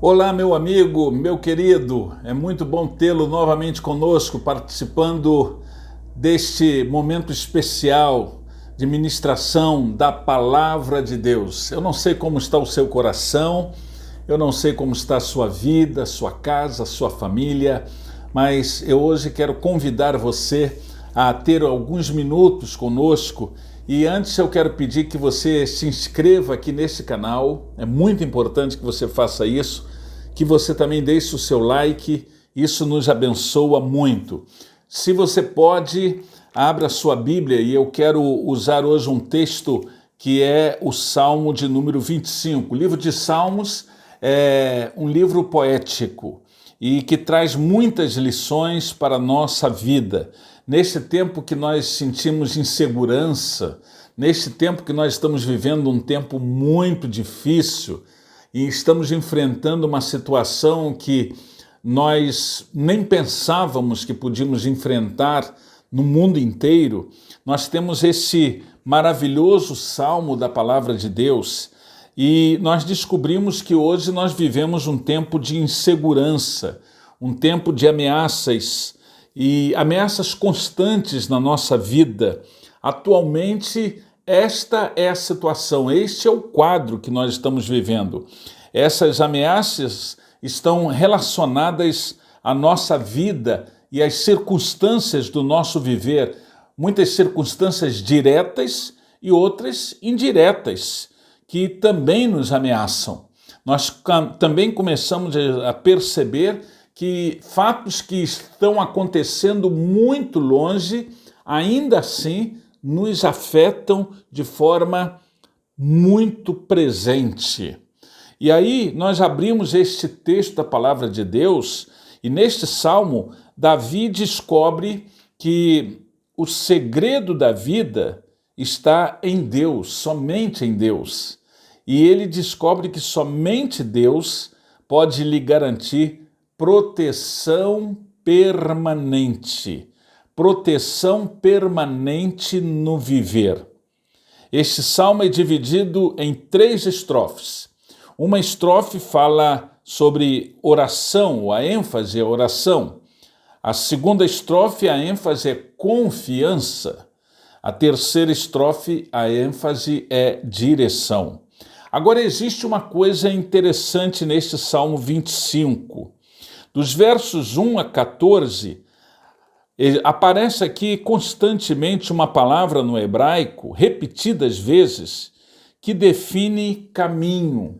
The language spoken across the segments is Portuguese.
Olá, meu amigo, meu querido, é muito bom tê-lo novamente conosco, participando deste momento especial de ministração da Palavra de Deus. Eu não sei como está o seu coração, eu não sei como está a sua vida, a sua casa, a sua família, mas eu hoje quero convidar você a ter alguns minutos conosco. E antes eu quero pedir que você se inscreva aqui nesse canal, é muito importante que você faça isso, que você também deixe o seu like, isso nos abençoa muito. Se você pode, abra a sua Bíblia e eu quero usar hoje um texto que é o Salmo de número 25. O livro de Salmos é um livro poético e que traz muitas lições para a nossa vida. Neste tempo que nós sentimos insegurança, neste tempo que nós estamos vivendo um tempo muito difícil e estamos enfrentando uma situação que nós nem pensávamos que podíamos enfrentar no mundo inteiro, nós temos esse maravilhoso salmo da palavra de Deus e nós descobrimos que hoje nós vivemos um tempo de insegurança, um tempo de ameaças e ameaças constantes na nossa vida. Atualmente, esta é a situação, este é o quadro que nós estamos vivendo. Essas ameaças estão relacionadas à nossa vida e às circunstâncias do nosso viver, muitas circunstâncias diretas e outras indiretas, que também nos ameaçam. Nós também começamos a perceber que fatos que estão acontecendo muito longe, ainda assim, nos afetam de forma muito presente. E aí nós abrimos este texto da palavra de Deus e neste salmo, Davi descobre que o segredo da vida está em Deus, somente em Deus. E ele descobre que somente Deus pode lhe garantir proteção permanente no viver. Este salmo é dividido em 3 estrofes. Uma estrofe fala sobre oração, a ênfase é oração. A segunda estrofe, a ênfase é confiança. A terceira estrofe, a ênfase é direção. Agora existe uma coisa interessante neste Salmo 25. Dos versos 1 a 14, aparece aqui constantemente uma palavra no hebraico, repetidas vezes, que define caminho,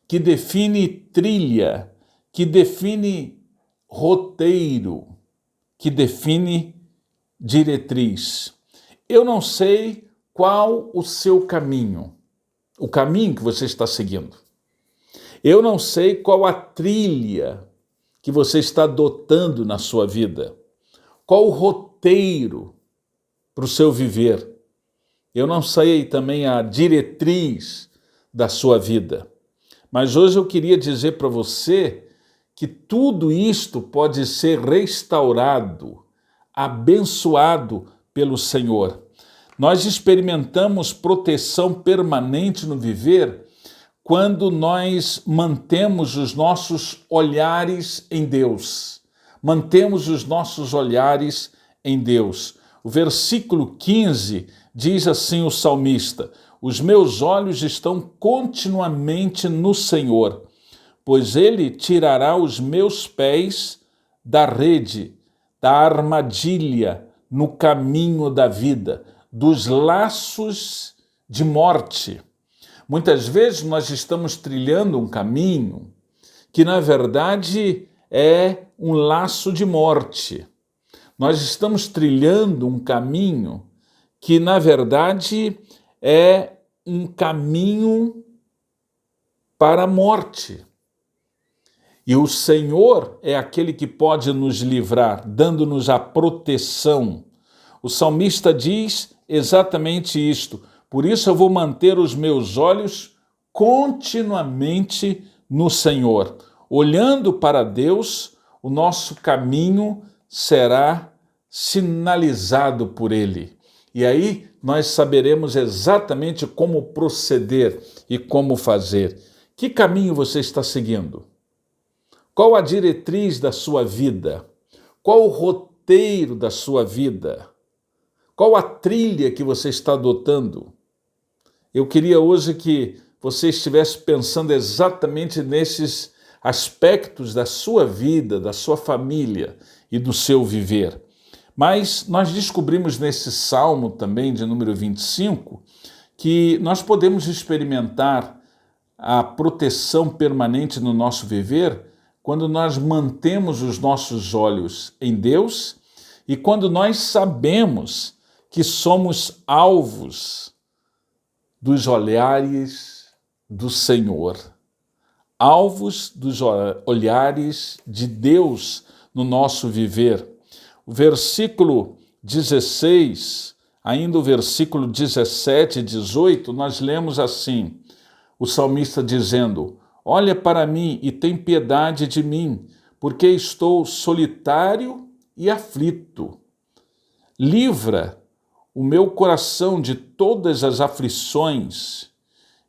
que define trilha, que define roteiro, que define diretriz. Eu não sei qual o seu caminho, o caminho que você está seguindo. Eu não sei qual a trilha que você está adotando na sua vida, qual o roteiro para o seu viver. Eu não sei também a diretriz da sua vida. Mas hoje eu queria dizer para você que tudo isto pode ser restaurado, abençoado pelo Senhor. Nós experimentamos proteção permanente no viver quando nós mantemos os nossos olhares em Deus. Mantemos os nossos olhares em Deus. O versículo 15 diz assim o salmista: os meus olhos estão continuamente no Senhor, pois Ele tirará os meus pés da rede, da armadilha, no caminho da vida, dos laços de morte. Muitas vezes nós estamos trilhando um caminho que, na verdade, é um laço de morte. Nós estamos trilhando um caminho que, na verdade, é um caminho para a morte. E o Senhor é aquele que pode nos livrar, dando-nos a proteção. O salmista diz exatamente isto: por isso eu vou manter os meus olhos continuamente no Senhor. Olhando para Deus, o nosso caminho será sinalizado por Ele. E aí nós saberemos exatamente como proceder e como fazer. Que caminho você está seguindo? Qual a diretriz da sua vida? Qual o roteiro da sua vida? Qual a trilha que você está adotando? Eu queria hoje que você estivesse pensando exatamente nesses aspectos da sua vida, da sua família e do seu viver. Mas nós descobrimos nesse salmo também, de número 25, que nós podemos experimentar a proteção permanente no nosso viver quando nós mantemos os nossos olhos em Deus e quando nós sabemos que somos alvos dos olhares do Senhor, alvos dos olhares de Deus no nosso viver. O versículo 16, ainda o versículo 17 e 18, nós lemos assim, o salmista dizendo: olha para mim e tem piedade de mim, porque estou solitário e aflito. Livra o meu coração de todas as aflições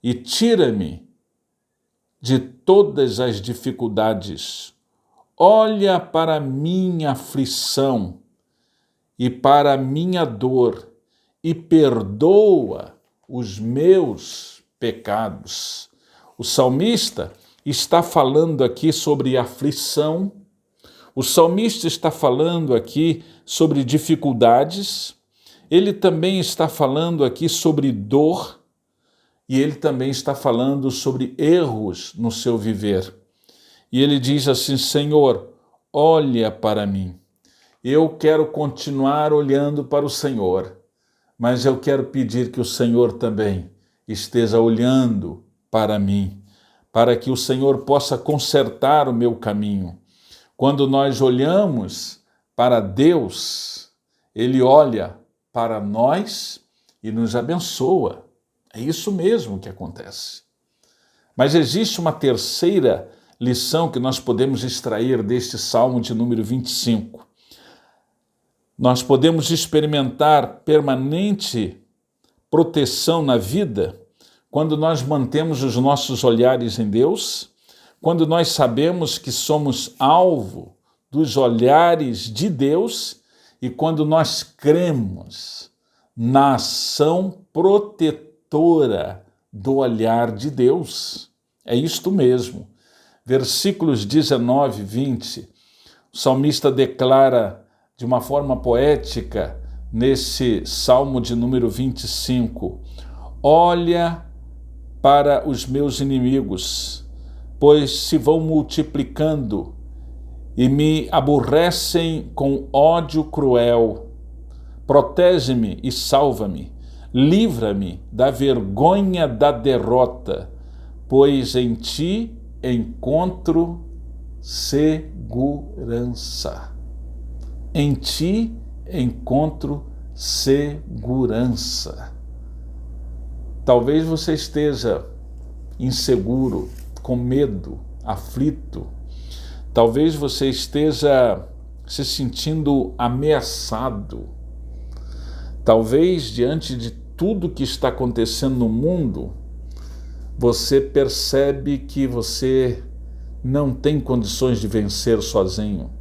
e tira-me de todas as dificuldades. Olha para a minha aflição e para a minha dor e perdoa os meus pecados. O salmista está falando aqui sobre aflição, o salmista está falando aqui sobre dificuldades, ele também está falando aqui sobre dor e ele também está falando sobre erros no seu viver. E ele diz assim: Senhor, olha para mim. Eu quero continuar olhando para o Senhor, mas eu quero pedir que o Senhor também esteja olhando para mim, para que o Senhor possa consertar o meu caminho. Quando nós olhamos para Deus, Ele olha para nós e nos abençoa. É isso mesmo que acontece. Mas existe uma terceira lição que nós podemos extrair deste Salmo de número 25. Nós podemos experimentar permanente proteção na vida quando nós mantemos os nossos olhares em Deus, quando nós sabemos que somos alvo dos olhares de Deus e quando nós cremos na ação protetora do olhar de Deus. É isto mesmo. Versículos 19 e 20, o salmista declara de uma forma poética nesse Salmo de número 25: olha para os meus inimigos, pois se vão multiplicando e me aborrecem com ódio cruel. Protege-me e salva-me, livra-me da vergonha da derrota, pois em ti encontro segurança. Em ti encontro segurança. Talvez você esteja inseguro, com medo, aflito. Talvez você esteja se sentindo ameaçado. Talvez, diante de tudo que está acontecendo no mundo, você percebe que você não tem condições de vencer sozinho.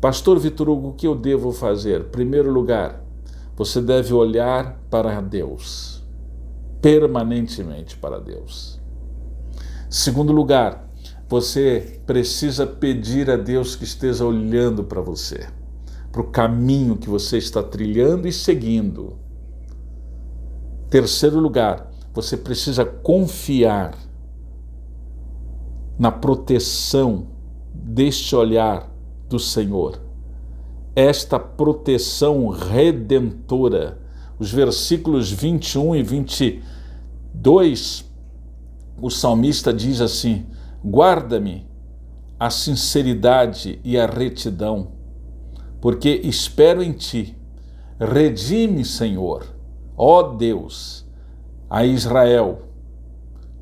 Pastor Vitor Hugo, o que eu devo fazer? Em primeiro lugar, você deve olhar para Deus, permanentemente para Deus. Em segundo lugar, você precisa pedir a Deus que esteja olhando para você, para o caminho que você está trilhando e seguindo. Em terceiro lugar, você precisa confiar na proteção deste olhar do Senhor, esta proteção redentora. Os versículos 21 e 22, o salmista diz assim: guarda-me a sinceridade e a retidão, porque espero em ti. Redime, Senhor, ó Deus, a Israel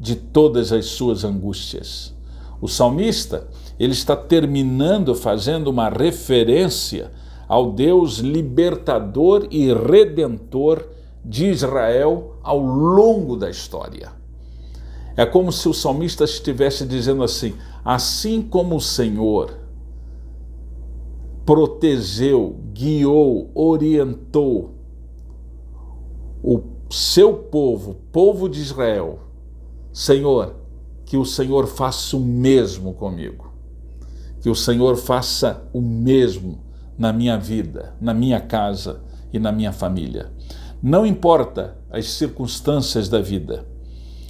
de todas as suas angústias. O salmista, ele está terminando fazendo uma referência ao Deus libertador e redentor de Israel ao longo da história. É como se o salmista estivesse dizendo assim: assim como o Senhor protegeu, guiou, orientou o seu povo, povo de Israel, Senhor, que o Senhor faça o mesmo comigo. Que o Senhor faça o mesmo na minha vida, na minha casa e na minha família. Não importa as circunstâncias da vida.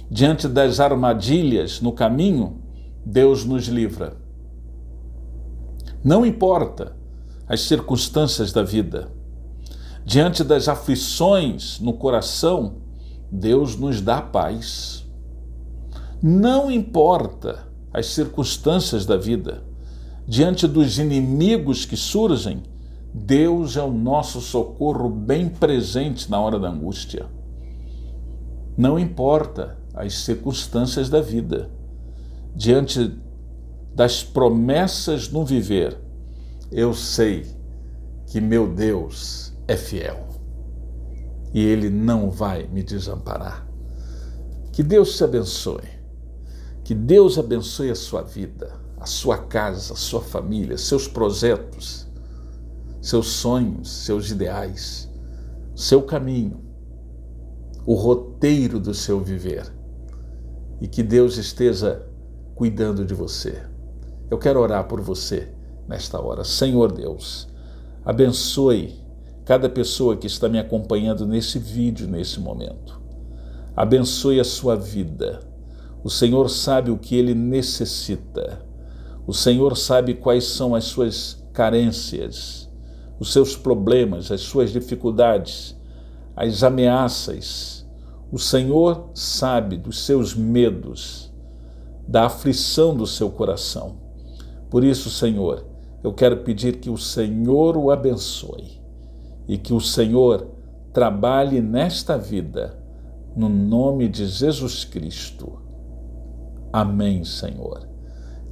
Diante das armadilhas no caminho, Deus nos livra. Não importa as circunstâncias da vida. Diante das aflições no coração, Deus nos dá paz. Não importa as circunstâncias da vida. Diante dos inimigos que surgem, Deus é o nosso socorro bem presente na hora da angústia. Não importa as circunstâncias da vida. Diante das promessas no viver, eu sei que meu Deus é fiel e Ele não vai me desamparar. Que Deus te abençoe. Que Deus abençoe a sua vida, a sua casa, a sua família, seus projetos, seus sonhos, seus ideais, seu caminho, o roteiro do seu viver. E que Deus esteja cuidando de você. Eu quero orar por você nesta hora. Senhor Deus, abençoe cada pessoa que está me acompanhando nesse vídeo, nesse momento. Abençoe a sua vida. O Senhor sabe o que ele necessita. O Senhor sabe quais são as suas carências, os seus problemas, as suas dificuldades, as ameaças. O Senhor sabe dos seus medos, da aflição do seu coração. Por isso, Senhor, eu quero pedir que o Senhor o abençoe e que o Senhor trabalhe nesta vida, no nome de Jesus Cristo. Amém, Senhor.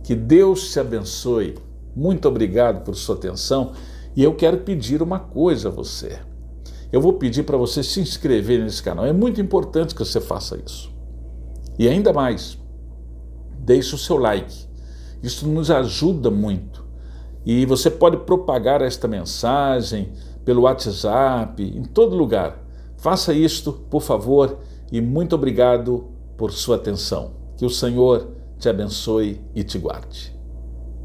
Que Deus te abençoe. Muito obrigado por sua atenção. E eu quero pedir uma coisa a você. Eu vou pedir para você se inscrever nesse canal. É muito importante que você faça isso. E ainda mais, deixe o seu like. Isso nos ajuda muito. E você pode propagar esta mensagem pelo WhatsApp, em todo lugar. Faça isto, por favor, e muito obrigado por sua atenção. Que o Senhor te abençoe e te guarde.